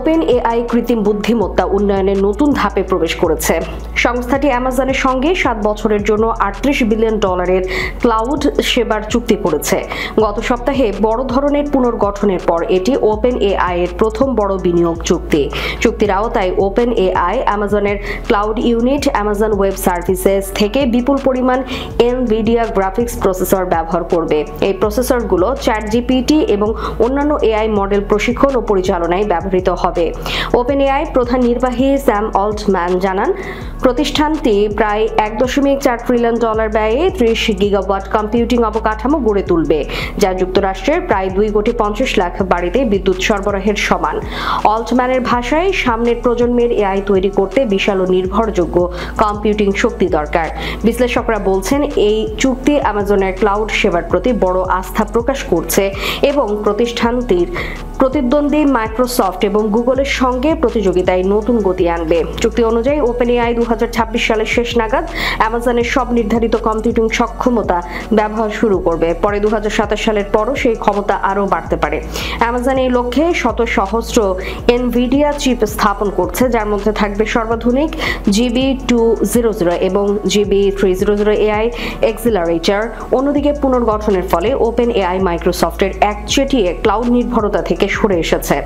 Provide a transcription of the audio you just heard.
Open AI কৃত্রিম বুদ্ধিমত্তা উন্নয়নের নতুন ধাপে প্রবেশ করেছে। সংস্থাটি অ্যামাজনের সঙ্গে 7 বছরের জন্য $38 বিলিয়ন ক্লাউড সেবার চুক্তি করেছে। গত সপ্তাহে বড় ধরনের পুনর্গঠনের পর এটি ওপেন এআই এর প্রথম বড় বিনিয়োগ চুক্তি। চুক্তির আওতায় ওপেন এআই অ্যামাজনের cloud unit, Amazon Web Services থেকে বিপুল পরিমাণ এনভিডিয়া গ্রাফিক্স প্রসেসর ব্যবহার করবে। এই প্রসেসরগুলো চ্যাটজিপিটি এবং অন্যান্য এআই মডেল প্রশিক্ষণ ও পরিচালনায় ব্যবহৃত হবে। ওপেন এআই প্রধান নির্বাহী স্যাম অল্টম্যান জানান, প্রতিষ্ঠানটি প্রায় $1.4 ট্রিলিয়ন ব্যয়ে 30 গিগাওয়াট কম্পিউটিং অবকাঠামো গড়ে তুলবে, যা যুক্তরাষ্ট্রের প্রায় 2,50,00,000 বাড়িতে বিদ্যুৎ সরবরাহের সমান। অল্টম্যানের ভাষায়, সামনের প্রজন্মের এআই তৈরি করতে বিশাল ও নির্ভরযোগ্য কম্পিউটিং শক্তি দরকার। বিশ্লেষকরা বলছেন, এই চুক্তি অ্যামাজনের ক্লাউড সেবার প্রতি বড় আস্থা প্রকাশ করছে এবং প্রতিষ্ঠানটির প্রতিদ্বন্দ্বী মাইক্রোসফট এবং গুগলের সঙ্গে প্রতিযোগিতায় নতুন গতি আনবে। চুক্তি অনুযায়ী ওপেন এআই 2026 সালের শেষ নাগাদ অ্যামাজনের সব নির্ধারিত কম্পিউটিং সক্ষমতা ব্যবহার শুরু করবে। পরে 2027 সালের পরও সেই ক্ষমতা আরও বাড়তে পারে। অ্যামাজন এই লক্ষ্যে শত সহস্র এনভিডিয়া চিপ স্থাপন করছে, যার মধ্যে থাকবে সর্বাধুনিক GB200 এবং GB300 এআই এক্সিলারেটর। অন্যদিকে পুনর্গঠনের ফলে ওপেন এআই মাইক্রোসফটের একচেটিয়া ক্লাউড নির্ভরতা থেকে সরে এসেছে।